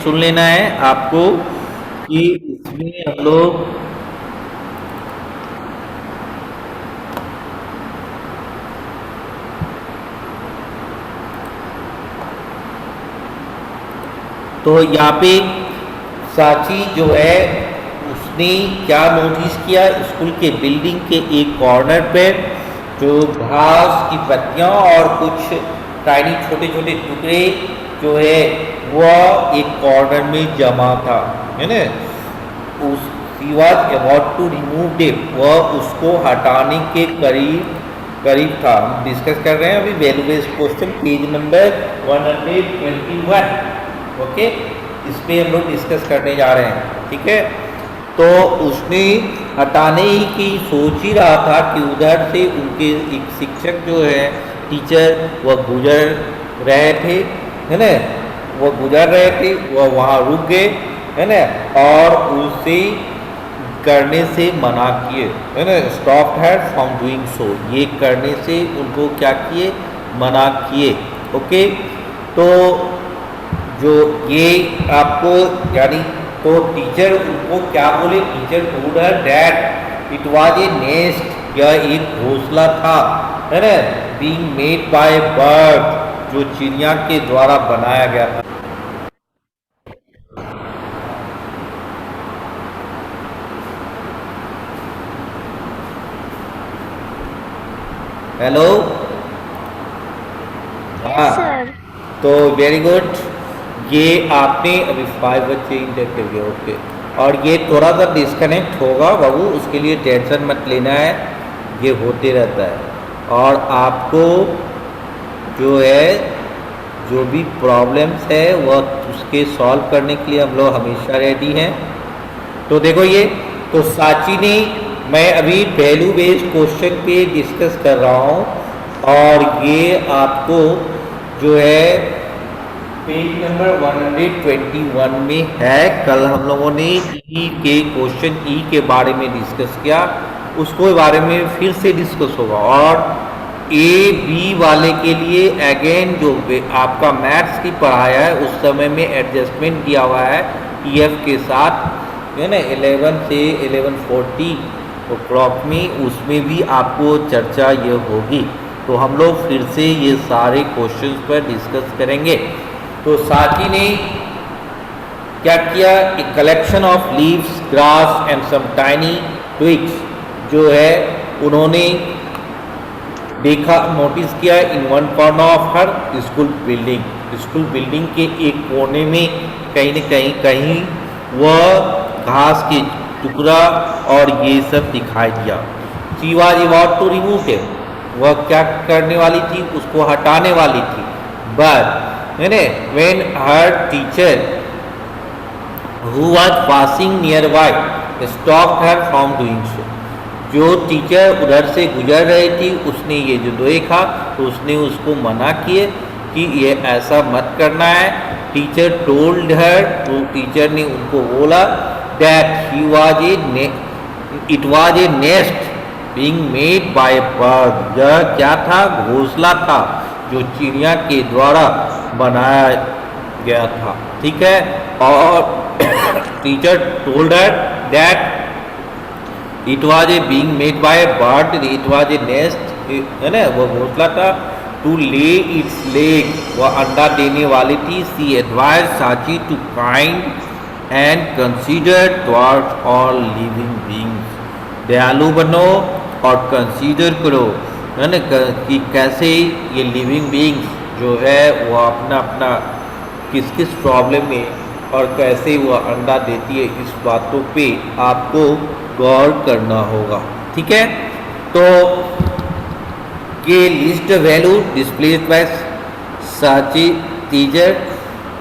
सुन लेना है आपको कि इसमें हम लोग तो यहाँ पे साची जो है उसने क्या नोटिस किया, स्कूल के बिल्डिंग के एक कॉर्नर पे जो घास की पत्तियां और कुछ टाइनी छोटे छोटे टुकड़े जो है वह एक कॉर्नर में जमा था, है ना। उस he was about to remove it, वह उसको हटाने के करीब करीब था। हम डिस्कस कर रहे हैं अभी value based question page number 121। Okay, इस पे हम लोग डिस्कस करने जा रहे हैं, ठीक है। तो उसने हटाने की सोच ही रहा था कि उधर से उनके एक शिक्षक जो है टीचर वह गुजर रहे थे, है ना। वह गुजर रहे थे, वह वहाँ रुक गए, है ना, और उसे करने से मना किए, है ना। Stop had from doing so, ये करने से उनको क्या किए, मना किए। ओके, तो जो ये आपको यानी तो टीचर उनको क्या बोले, teacher told her that it was a nest, यह एक घोंसला था, है ना, बीइंग मेड बाय बर्ड, जो चिड़िया के द्वारा बनाया गया था। हेलो, हाँ, तो वेरी गुड। ये आपने अभी 5 बच्चे इंटर कर गए, ओके। और ये थोड़ा सा डिस्कनेक्ट होगा बाबू, उसके लिए टेंशन मत लेना है, ये होते रहता है। और आपको जो है जो भी प्रॉब्लम्स है वह उसके सॉल्व करने के लिए हम लोग हमेशा रेडी हैं। तो देखो ये तो साची ने, मैं अभी वैल्यू बेस्ड क्वेश्चन पे डिस्कस कर रहा हूँ और ये आपको जो है पेज नंबर 121 में है। कल हम लोगों ने ई के क्वेश्चन ई के बारे में डिस्कस किया, उसको बारे में फिर से डिस्कस होगा। और ए बी वाले के लिए अगेन जो आपका मैथ्स की पढ़ाया है उस समय में एडजस्टमेंट दिया हुआ है ई एफ के साथ, है ना, 11 से 11:40 क्लॉक में, उसमें भी आपको चर्चा ये होगी। तो हम लोग फिर से ये सारे क्वेश्चंस पर डिस्कस करेंगे। तो साथी ने क्या किया, a collection of leaves, grass and some tiny twigs जो है उन्होंने देखा, नोटिस किया in one corner of her school building, school building के एक कोने में कहीं न कहीं वह घास के टुकड़ा और ये सब दिखाई दिया। She was about to remove it, वह क्या करने वाली थी, उसको हटाने वाली थी। But when her teacher who was passing nearby stopped her from doing so, जो टीचर उधर से गुजर रही थी उसने ये जो देखा तो उसने उसको मना किए कि ये ऐसा मत करना है। टीचर टोल्ड हर, तो टीचर ने उनको बोला that it was a nest being made by bird, यह क्या था, घोंसला था जो चिड़िया के द्वारा बनाया गया था, ठीक है। और teacher told her that it was a being made by bird, it was a nest, है ना, वो घोंसला था। टू ले इट्स लेग, वह अंडा देने वाली थी। She advise Sachi to kind and consider towards all living beings, दयालु बनो और कंसीडर करो, है ना, कि कैसे ये लिविंग बीइंग्स जो है वो अपना अपना किस किस प्रॉब्लम में और कैसे वो अंडा देती है, इस बातों पे आपको गौर करना होगा, ठीक है। तो ये लिस्ट वैल्यू डिस्प्लेड बाय साची टीचर,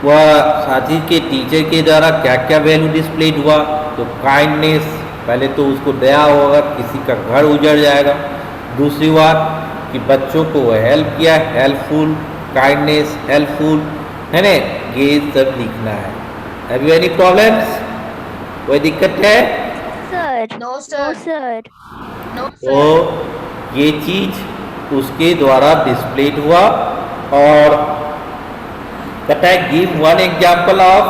वह साथी के टीचर के द्वारा क्या क्या वैल्यू डिस्प्लेड हुआ। तो काइंडनेस, पहले तो उसको दया होगा, किसी का घर उजड़ जाएगा। दूसरी बात कि बच्चों को वह हेल्प किया, हेल्पफुल, काइंडनेस, हेल्पफुल, है ना, ये सब लिखना है। हैव यू एनी प्रॉब्लम्स, कोई दिक्कत है? सर नो सर तो ये चीज उसके द्वारा डिस्प्लेड हुआ। और कहता है give one example of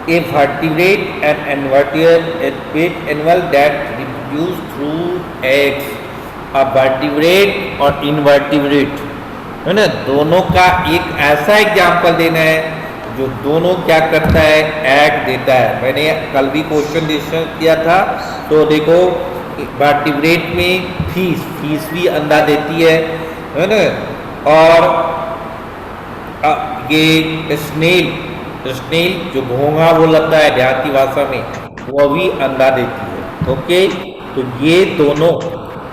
a vertebrate and invertebrate animal that reproduce through eggs. A vertebrate और invertebrate है ना, दोनों का एक ऐसा एग्जाम्पल देना है जो दोनों क्या करता है, एग देता है। मैंने कल भी क्वेश्चन डिस्कस किया था, तो देखो वर्टिब्रेट में फिश भी अंडा देती है ना, और ये स्नेल जो घोंघा बोलता है देहाती भाषा में, वो भी अंडा देती है। ओके, तो ये दोनों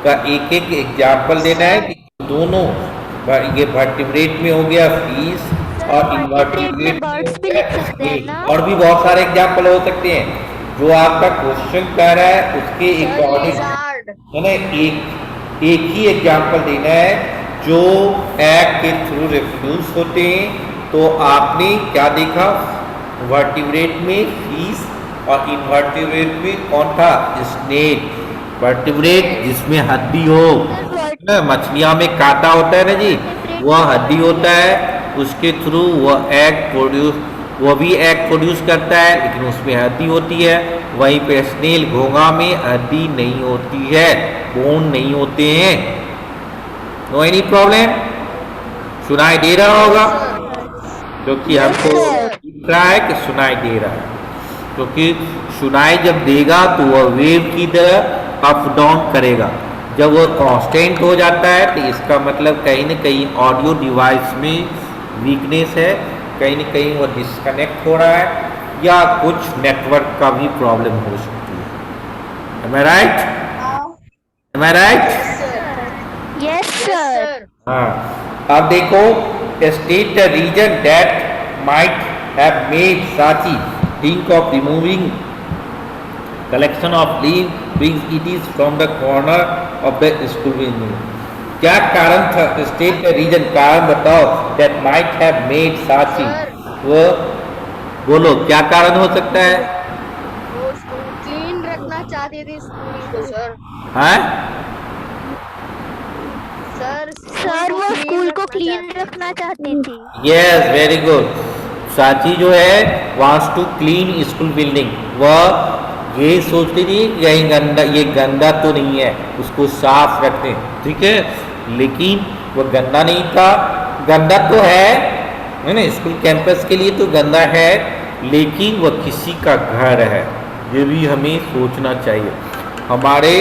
का एक एक एग्जाम्पल देना है कि दोनों, ये वर्टिब्रेट में हो गया फिश और इनवर्टिब्रेट में हो गया स्नेल। और भी बहुत सारे एग्जाम्पल हो सकते हैं जो आपका क्वेश्चन कह रहा है उसके अकॉर्डिंग, है ना। एक ही एग्जाम्पल देना है जो एग के थ्रू रिप्रोड्यूस होते हैं। तो आपने क्या देखा, वर्टिब्रेट में फिश और इनवर्टिब्रेट में कौन था, स्नेल। वर्टिब्रेट जिसमें हड्डी हो, मछलियां में कांटा होता है ना जी, वह हड्डी होता है, उसके थ्रू वो भी एग प्रोड्यूस करता है, लेकिन उसमें हड्डी होती है। वहीं पे स्नेल घोंघा में हड्डी नहीं होती है, बोन नहीं होते हैं। नो एनी प्रॉब्लम, सुनाई दे रहा होगा, क्योंकि हमको दिख रहा है कि सुनाई दे रहा है, क्योंकि सुनाई जब देगा तो वह वेव की तरह अप डाउन करेगा। जब वो कांस्टेंट हो जाता है तो इसका मतलब कहीं ना कहीं ऑडियो डिवाइस में वीकनेस है, कहीं ना कहीं वो डिस्कनेक्ट हो रहा है, या कुछ नेटवर्क का भी प्रॉब्लम हो सकती है। Am I right? Am I right? Yes, sir. हाँ, अब देखो, state the region that might have made Sachi think of removing collection of leaves it is from the corner of the school building. क्या कारण था, state का reason, कारण बताओ, that might have made Sachi, वो बोलो क्या कारण हो सकता है। वो क्लीन रखना चाहती थी स्कूल को सर। हाँ सर वो स्कूल को क्लीन रखना चाहती थी। Yes, very good. साची जो है wants to clean school building, वह ये सोचती थी ये गंदा तो नहीं है, उसको साफ रखते, ठीक है। लेकिन वह गंदा नहीं था, गंदा तो है ना, स्कूल कैंपस के लिए तो गंदा है, लेकिन वह किसी का घर है, ये भी हमें सोचना चाहिए। हमारे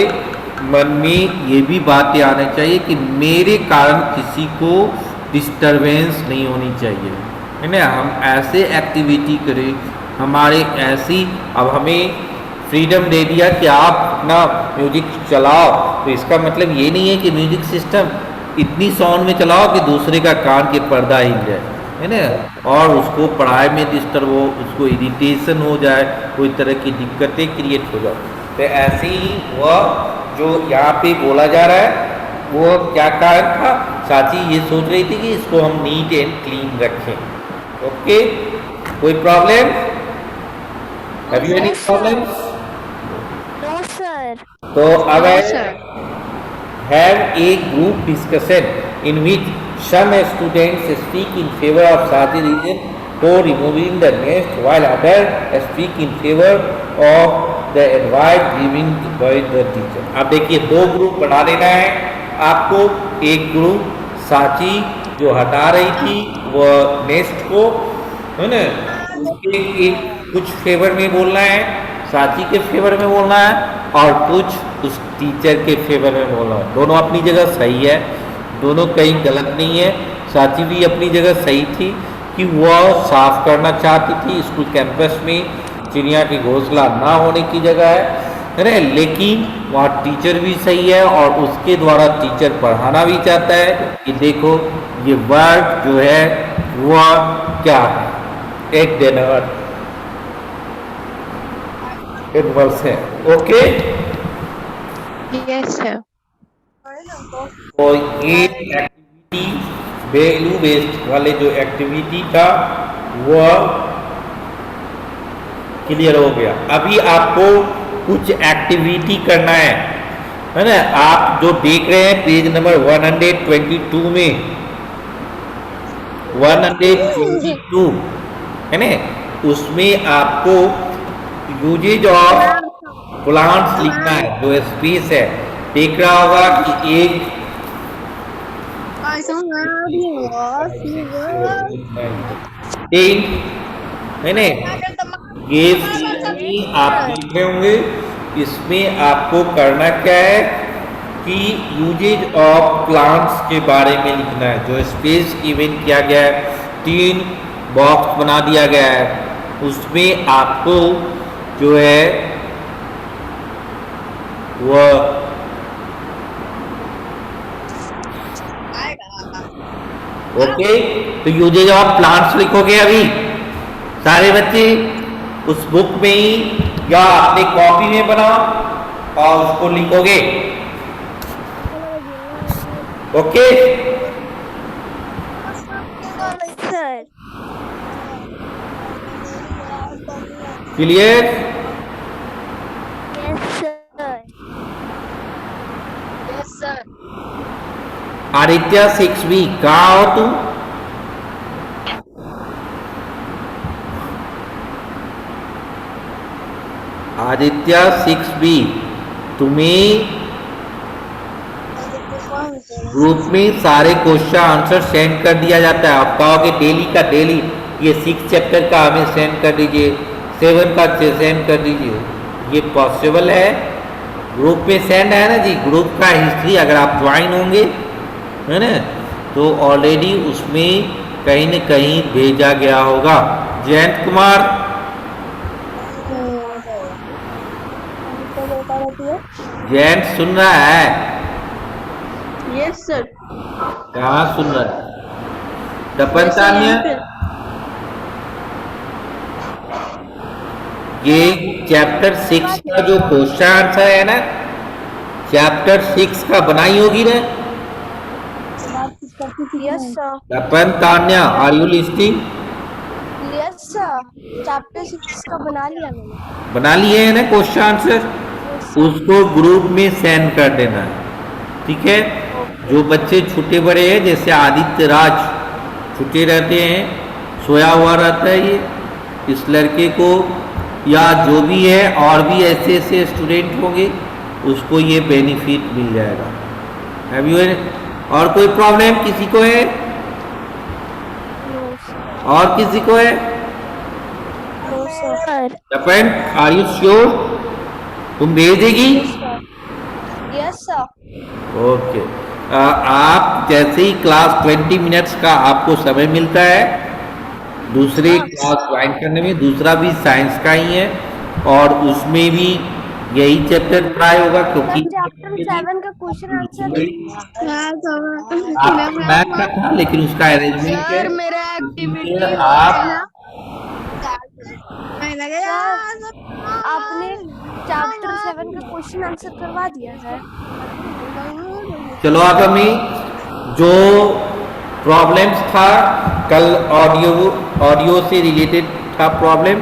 मन में ये भी बातें आनी चाहिए कि मेरे कारण किसी को डिस्टरबेंस नहीं होनी चाहिए, है ना। हम ऐसे एक्टिविटी करें, हमारे ऐसी, अब हमें फ्रीडम दे दिया कि आप अपना म्यूजिक चलाओ, तो इसका मतलब ये नहीं है कि म्यूजिक सिस्टम इतनी साउंड में चलाओ कि दूसरे का कान के पर्दा हिल जाए, है ना, और उसको पढ़ाई में डिस्टर्ब हो, उसको इरिटेशन हो जाए, कोई तरह की दिक्कतें क्रिएट हो जाए। तो ऐसे ही वह जो यहाँ पे बोला जा रहा है, वो क्या कारण था, साची ये सोच रही थी कि इसको हम नीट एंड क्लीन रखें। ओके, कोई problem, have you any problems? No sir. तो अब have a group discussion in which some students speak in favor of Sachi region for removing the nest, while others speak in favor of the advice given by the teacher. अब देखिए, दो group बना लेना है आपको। एक group साची जो हटा रही थी वो नेस्ट को, है ना, उसके एक कुछ फेवर में बोलना है, साची के फेवर में बोलना है, और कुछ उस टीचर के फेवर में बोलना है। दोनों अपनी जगह सही है, दोनों कहीं गलत नहीं है। साची भी अपनी जगह सही थी कि वह साफ करना चाहती थी स्कूल कैंपस में, चिड़िया की घोंसला ना होने की जगह है ना, लेकिन वहाँ टीचर भी सही है और उसके द्वारा टीचर पढ़ाना भी चाहता है कि देखो ये वर्ड जो है वह क्या है, एक डेनवर एनिमल्स है। Okay, yes sir. तो ये एक्टिविटी वैल्यू बेस्ड वाले जो एक्टिविटी था वह क्लियर हो गया। अभी आपको कुछ एक्टिविटी करना है ना। आप जो देख रहे हैं पेज नंबर 122 में, 122 है ना, उसमें आपको यूजेज ऑफ प्लांट्स लिखना है। जो स्पेस है देख रहा होगा कि एक 3 मैंने ये आप देख रहे होंगे। इसमें आपको करना क्या है कि यूजेज ऑफ प्लांट्स के बारे में लिखना है। जो स्पेस गिवन किया गया है, 3 बॉक्स बना दिया गया है, उसमें आपको जो है वह ओके, तो यूजेज ऑफ प्लांट्स लिखोगे अभी सारे बच्चे उस बुक में ही या अपने कॉपी में बनाओ और उसको लिखोगे। Okay sir. Clear? Yes sir. Yes sir. Aditya 6B कहाँ हो तुम? आदित्य 6B, तुम्हें ग्रुप में सारे क्वेश्चन आंसर सेंड कर दिया जाता है। आप कहोगे डेली का डेली ये 6 चैप्टर का हमें सेंड कर दीजिए, 7 का सेंड कर दीजिए, ये पॉसिबल है? ग्रुप में सेंड है ना जी, ग्रुप का हिस्ट्री अगर आप ज्वाइन होंगे है ना, तो ऑलरेडी उसमें कहीं न कहीं भेजा गया होगा। जयंत कुमार, जयंत सुन रहा है? Yes sir. कहाँ सुन रहा है? दपन तान्या, ये चैप्टर 6 का जो क्वेश्चन आंसर है ना, चैप्टर 6 का बनाई होगी ना? Yes sir. दपन Tanya, are you listening? Yes sir, chapter 6 का बना लिया मैंने। बना लिए है ना क्वेश्चन आंसर? उसको ग्रुप में सेंड कर देना है, ठीक है? जो बच्चे छोटे बड़े हैं, जैसे आदित्य राज छुट्टे रहते हैं, सोया हुआ रहता है ये, इस लड़के को या जो भी है और भी ऐसे ऐसे स्टूडेंट होंगे उसको ये बेनिफिट मिल जाएगा। हैव यू और कोई प्रॉब्लम किसी को है? और किसी को है? सर। दपन, आर यू श्योर तुम भेजेगी? Yes sir. ओके, आप जैसे ही क्लास 20 मिनट्स का आपको समय मिलता है दूसरे क्लास ज्वाइन करने में, दूसरा भी साइंस का ही है और उसमें भी यही चैप्टर ट्राई होगा, क्योंकि चैप्टर 7 का क्वेश्चन आंसर मैथ का था लेकिन उसका अरेंजमेंट सर मेरा एक्टिविटी आप आपने चैप्टर 7 का क्वेश्चन आंसर करवा दिया सर। चलो आप हमें जो प्रॉब्लम्स था कल ऑडियो से रिलेटेड था प्रॉब्लम,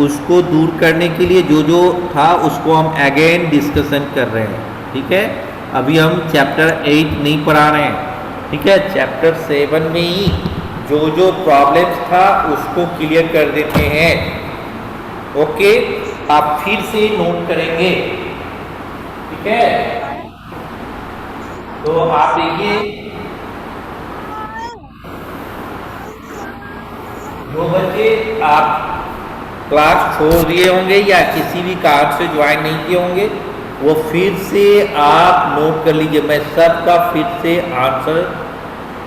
उसको दूर करने के लिए जो जो था उसको हम अगेन डिस्कशन कर रहे हैं, ठीक है? अभी हम चैप्टर 8 नहीं पढ़ा रहे हैं, ठीक है? चैप्टर 7 में ही जो जो प्रॉब्लम्स था उसको क्लियर कर देते हैं। ओके, आप फिर से नोट करेंगे, ठीक है? तो आप देखिए, जो बच्चे आप क्लास छोड़ दिए होंगे या किसी भी कारण से ज्वाइन नहीं किए होंगे वो फिर से आप नोट कर लीजिए। मैं सबका फिर से आंसर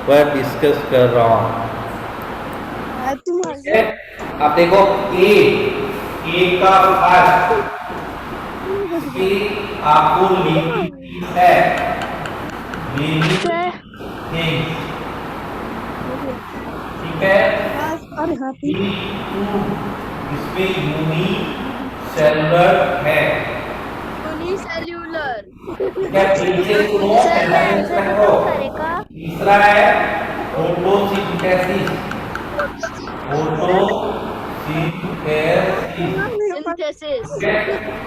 पर डिस्कस कर रहा हूँ, ठीक है? आप देखो ए का अर्थ आपको लिखनी है, ठीक है? इसमें यूनिसेलुलर है, यूनिसेल्यूलर। क्या फिर से सुनो, तीसरा है फोटोसिंथेसिस, सिंथेसिस।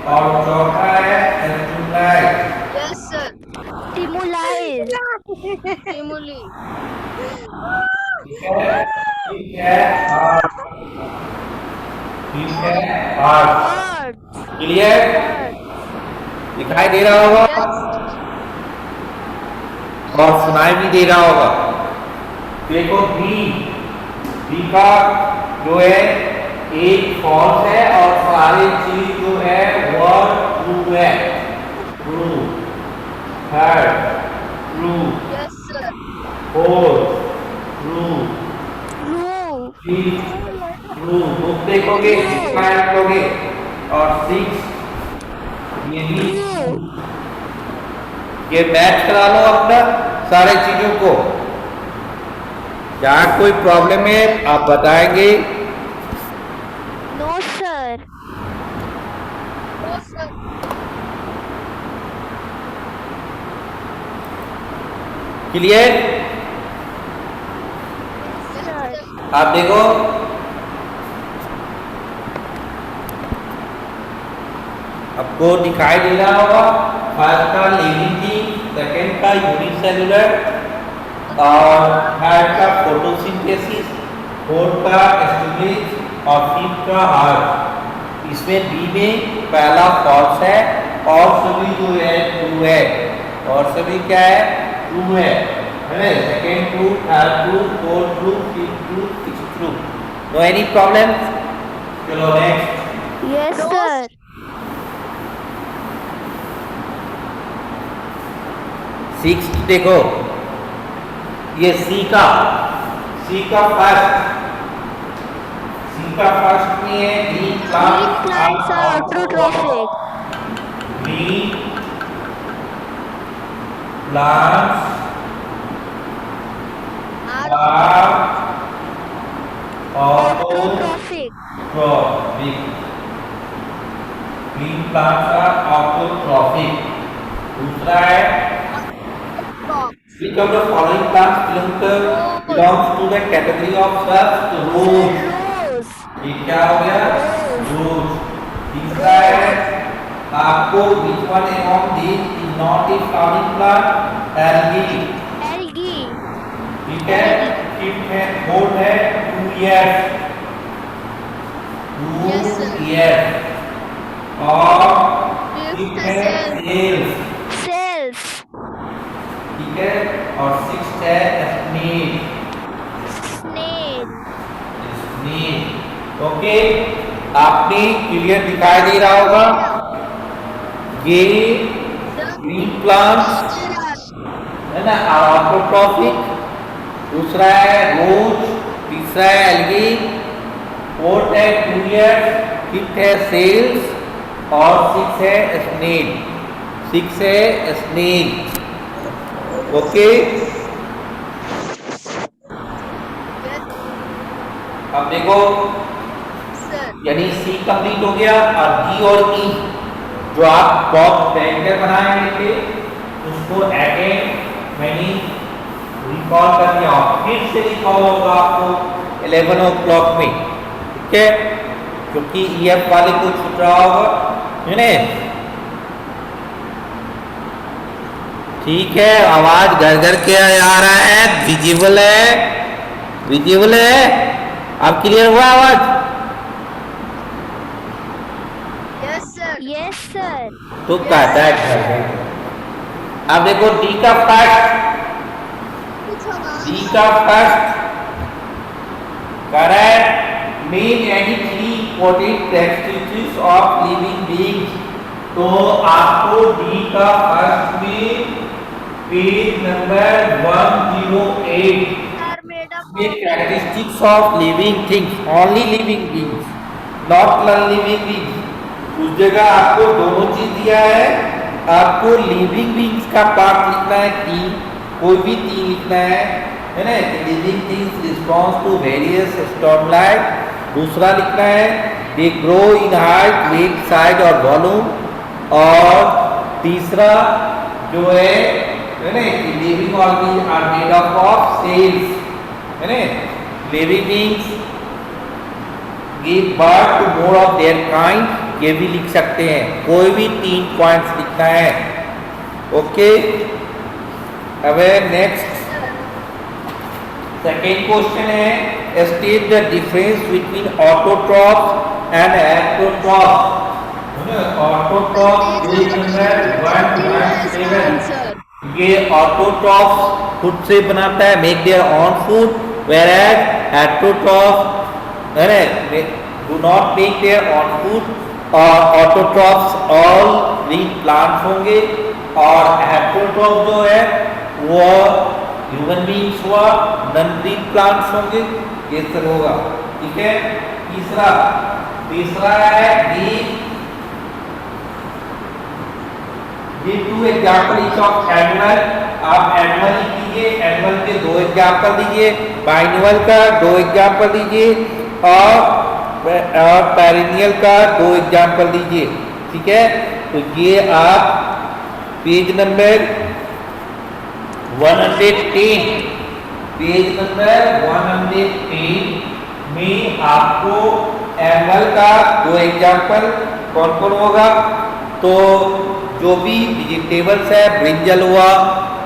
और चौथा है एस्टुलाइज। Yes sir. स्टिमुलाइज। स्टिमुली। ठीक है? ठीक है, और फिफ्थ है अर्थ। अर्थ। क्लियर? दिखाई दे रहा होगा और सुनाई भी दे रहा होगा। देखो बी का जो है एक फॉल्स है और सारी चीज जो है वह ट्रू है। True, third true, yes sir. Fourth true, true. Fifth true. Book देखोगे देखोगे और सिक्स ये भी true। ये मैच करा लो अपना सारे चीजों को। जहाँ कोई प्रॉब्लम है आप बताएंगे। No sir. No sir. Clear? Sir. आप देखो आपको दिखाई दे रहा होगा फर्स्ट का लिविंग थिंग, सेकेंड का यूनिसेलुलर और थर्ड का फोटोसिंथेसिस, फोर्थ का स्टोरेज और फिफ्थ का हार्ट। इसमें बी में पहला फॉल्स है और सभी जो है ट्रू है और सभी क्या है ट्रू है ना। Second true, third true, fourth true, fifth true, sixth true. No any problem? चलो नेक्स्ट। Yes sir. सिक्स देखो ये सी का फर्स्ट में है green Green plants are autotrophic. Green plants are are Autotrophic. Autotrophic. Green plants are autotrophic. दूसरा है which of the following plants belongs to the category of shrubs? Rose। Rose. ये क्या हो गया? रोज। तीसरा है आपको which one among these is not a flowering plant? Algae। Algae. ठीक है। फिफ्थ है फोर्थ है 2 years। Yes, sir. 2 years और Fifth फिफ्थ है है सेल्स। Cells. ठीक है और सिक्स्थ है स्नेल। Snail. स्नेल। ओके आपने क्लियर दिखाई दे रहा होगा। ये ग्रीन प्लांट्स है ना ऑटोट्रॉफिक। दूसरा है रोज, तीसरा है एल्गी, फोर्थ है 2 years, फिफ्थ है सेल्स और सिक्स है स्नेल। ओके अब देखो सर। यानी सी कंप्लीट हो गया और डी और ई जो आप बॉक्स बैंकर बनाए थे उसको अगेन मैंने रिकॉल कर दिया और फिर से रिकॉल होगा आपको 11 o'clock में। ठीक है क्योंकि ईएफ वाले को छूट रहा होगा है ना। ठीक है आवाज घर घर के आ रहा है। विजिबल है अब क्लियर हुआ आवाज? Yes sir. Yes sir. तो कहता है घर घर। अब देखो डी का first correct main any 3 important characteristics of living beings। तो आपको डी का फर्स्ट में page number 108 are made up में characteristics of living things, only living beings, not non-living beings। उस जगह आपको दोनों चीज दिया है। आपको लिविंग बींग्स का पार्ट लिखना है 3, कोई भी 3 लिखना है ना। Living things response to various stimuli. दूसरा लिखना है they grow in height, weight, size और वॉल्यूम। और तीसरा जो है ना living organism are made up of cells है ना। Living beings give birth to more of their kind. ये भी लिख सकते हैं। कोई भी 3 पॉइंट्स लिखना है। ओके अब नेक्स्ट सेकेंड क्वेश्चन है state the difference between autotrophs and heterotrophs. Autotroph page number 117। ये ऑटोट्रॉफ खुद से बनाता है, make their own food, whereas heterotroph do not make their own food. और ऑटोट्रॉफ्स ऑल ग्रीन प्लांट्स होंगे, और heterotroph जो है वो ह्यूमन बीइंग्स हुआ, नॉन ग्रीन प्लांट्स होंगे, ये सब होगा। ठीक है। तीसरा है Give two example each of animal। आप एनिमल ही कीजिए, एनिमल के 2 एग्जाम्पल दीजिए, बाइनोवल का 2 एग्जाम्पल दीजिए, और पेरिनियल का 2 एग्जाम्पल दीजिए। ठीक है। तो ये आप पेज नंबर 110 में आपको एनिमल का 2 एग्जाम्पल कौन कौन होगा, तो जो भी वेजिटेबल्स है, ब्रिंजल हुआ,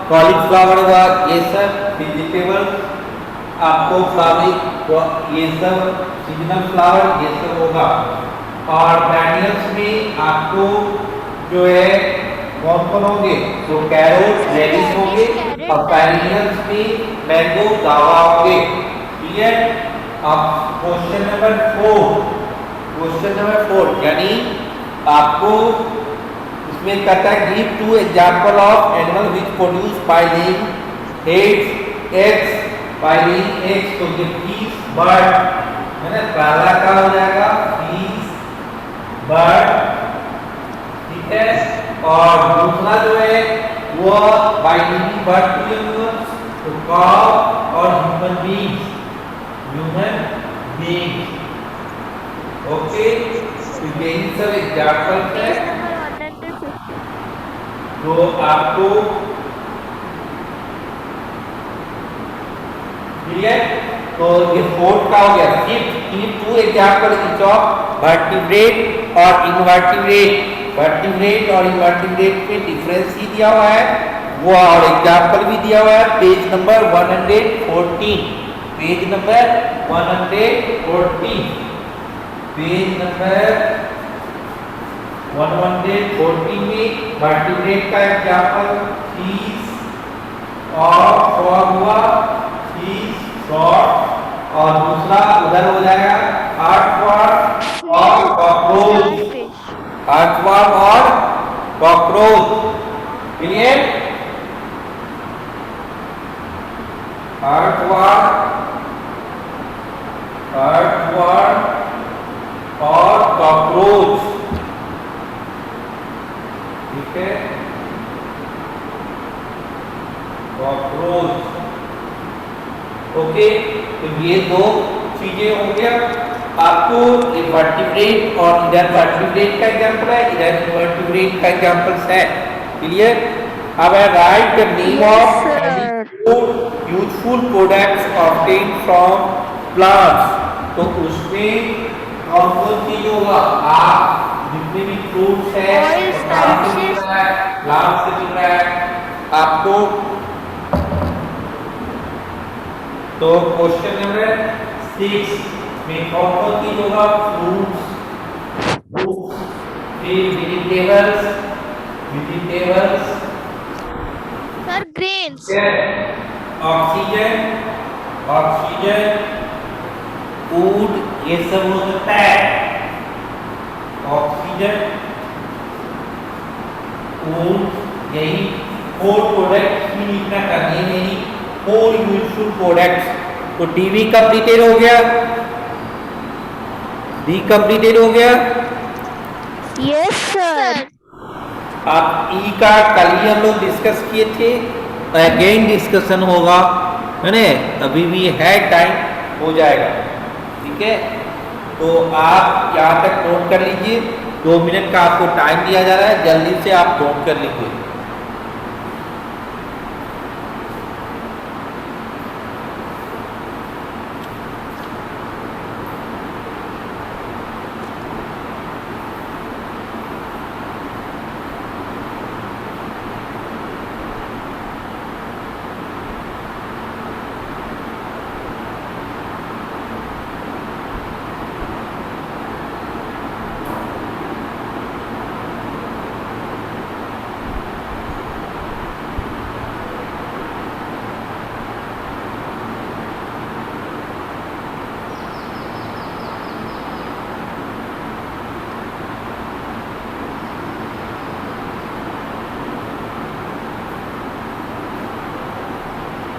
कॉलीफ्लावर हुआ, ये सब वेजिटेबल आपको फ्लावरिंग, ये सब सीजनल फ्लावर, ये सब होगा। और पेरिनियल्स में आपको जो है कौन कौन होंगे, तो कैरोट, रेडिश होंगे, और पेरिनियल्स में मैंगो, गावा होंगे। ठीक है। अब क्वेश्चन नंबर 4 यानी आपको इसमें कहता है give 2 example of animal which produce by laying eggs by laying eggs. तो ये फिश, बर्ड है ना, पहला का हो जाएगा फिश, बर्ड। ठीक है। और दूसरा जो है वो by laying bird to humans, तो काउ और ह्यूमन बीइंग्स। ओके। तो यही सब एग्जांपल है तो आपको क्लियर। तो ये 4 का हो गया। Give 2 example each of vertebrate और इनवर्टिब्रेट। वर्टिब्रेट और इनवर्टिब्रेट में डिफरेंस ही दिया हुआ है वो, और एग्जांपल भी दिया हुआ है पेज नंबर 114। पेज नंबर 114 में वर्टिब्रेट का एग्जांपल फिश और फ्रॉग हुआ, फिश, फ्रॉग, और दूसरा उधर हो जाएगा अर्थवर्म और कॉकरोच। अर्थवर्म और कॉकरोच। क्लियर। अर्थवर्म और कॉकरोच। ठीक है। कॉकरोच। ओके। तो ये 2 चीजें हो गया। आपको वर्टिब्रेट और इधर वर्टिब्रेट का एग्जांपल है, इधर इनवर्टिब्रेट का एग्जांपल्स है। क्लियर। अब right the name of useful products obtain from plants. तो उसमें कौन कौन चीज होगा, आप जितने भी फ्रूट्स है प्लांट से मिल रहा है आपको। तो क्वेश्चन नंबर 6 में कौन कौन चीज होगा, फ्रूट्स, फिर vegetables sir grains, oxygen, food, ये सब हो सकता है। ऑक्सीजन, फूड, यही 4 प्रोडक्ट्स ही लिखना करनी है, यही 4 यूजफुल प्रोडक्ट्स। तो टीवी कंप्लीटेड हो गया, डी कंप्लीटेड हो गया। Yes sir. आप ई का कल ही हम लोग डिस्कस किए थे, अगेन डिस्कशन होगा, है ना, अभी भी है टाइम, हो जाएगा। ठीक है। तो आप यहाँ तक नोट कर लीजिए, 2 मिनट का आपको टाइम दिया जा रहा है, जल्दी से आप नोट कर लीजिए।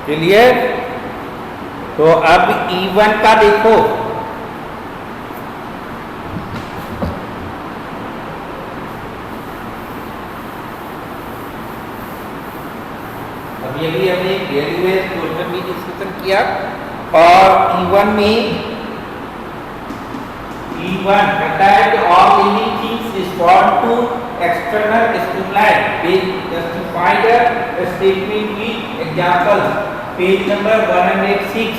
क्लियर। तो अब E1 का देखो, अब ये भी हमने डेरिवेटिव क्वेश्चन भी डिस्कशन किया। और E1 में E1 कहता है कि all living things respond to external stimuli. Page justify the statement with example. Page number 106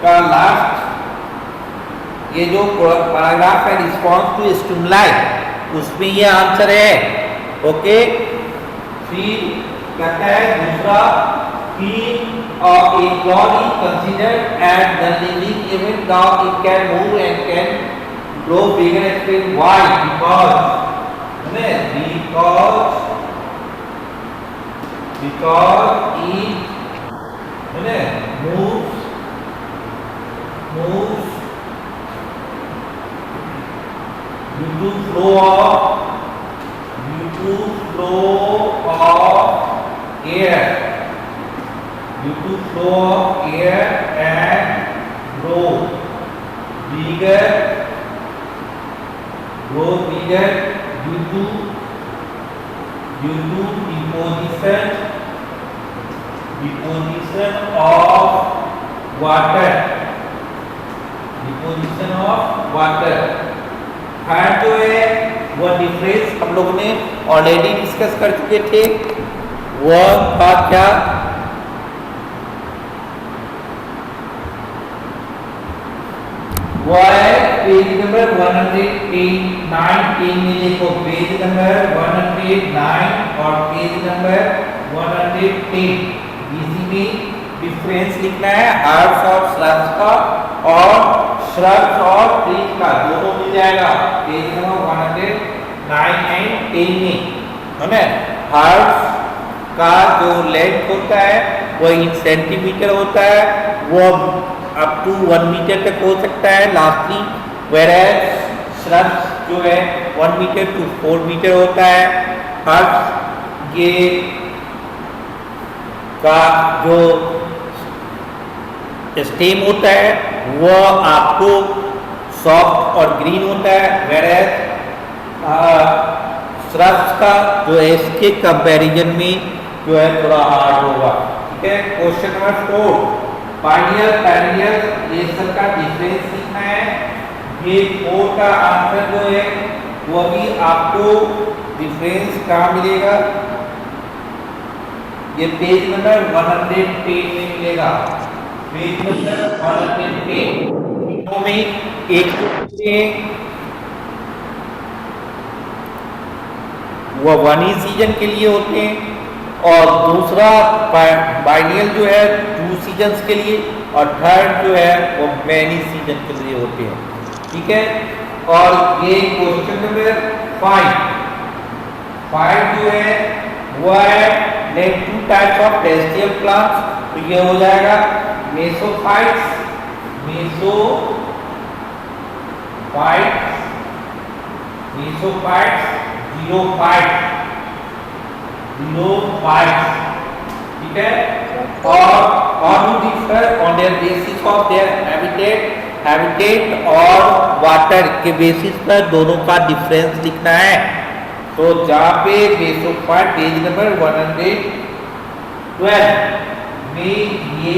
का लास्ट ये जो पैराग्राफ है रिस्पॉन्स टू स्टिमुलाई, उसमें ये आंसर है। ओके, फिर कहता है दूसरा कि a dog is considered as the living event. Dog it can move and can grow bigger and explain why. Because it moves due to flow of air, and grow bigger due to deposition of water. Third जो है वो difference हम लोगों ने already discuss कर चुके थे। वह था क्या, वह है पेज नंबर 109 में देखो, पेज नंबर 109 और पेज नंबर 110 इसी में डिफरेंस लिखना है हर्ब्स और श्रब्स का, और श्रब्स और ट्रीज का दोनों मिल जाएगा पेज नंबर 109 एंड 10 में, है ना। हर्ब्स का जो लेंथ होता है वो इन सेंटीमीटर होता है, वो अप टू 1 मीटर तक हो सकता है लास्टली, वेयरएज श्रब्स जो है 1 मीटर टू 4 मीटर होता है। हर्ब्स ये का जो स्टेम होता है वो आपको सॉफ्ट और ग्रीन होता है, वेयरएज श्रब्स का जो है इसके कंपैरिजन में जो है थोड़ा हार्ड होगा। ठीक है, क्वेश्चन नंबर 4, पाइनियल पेरिनियल ये सब का डिफरेंस लिखना है। ये 4 का आंसर जो है वो भी आपको डिफरेंस कहाँ मिलेगा, ये पेज नंबर 110 में मिलेगा, पेज नंबर 110 में। एक वो 1 ही सीजन के लिए होते हैं, और दूसरा बाइनियल जो है 2 सीजन्स के लिए, और थर्ड जो है वो मैनी सीजन के लिए होते हैं। ठीक है, और ये क्वेश्चन नंबर 5 जो है वो है name 2 types of terrestrial plants. तो ये हो जाएगा मेसोफाइट्स, जीरोफाइट्स। ठीक है, और differ on their basis of their habitat और वाटर के बेसिस पर दोनों का डिफरेंस लिखना है। तो जहाँ पे मेसोफाइट पेज नंबर 112 में ये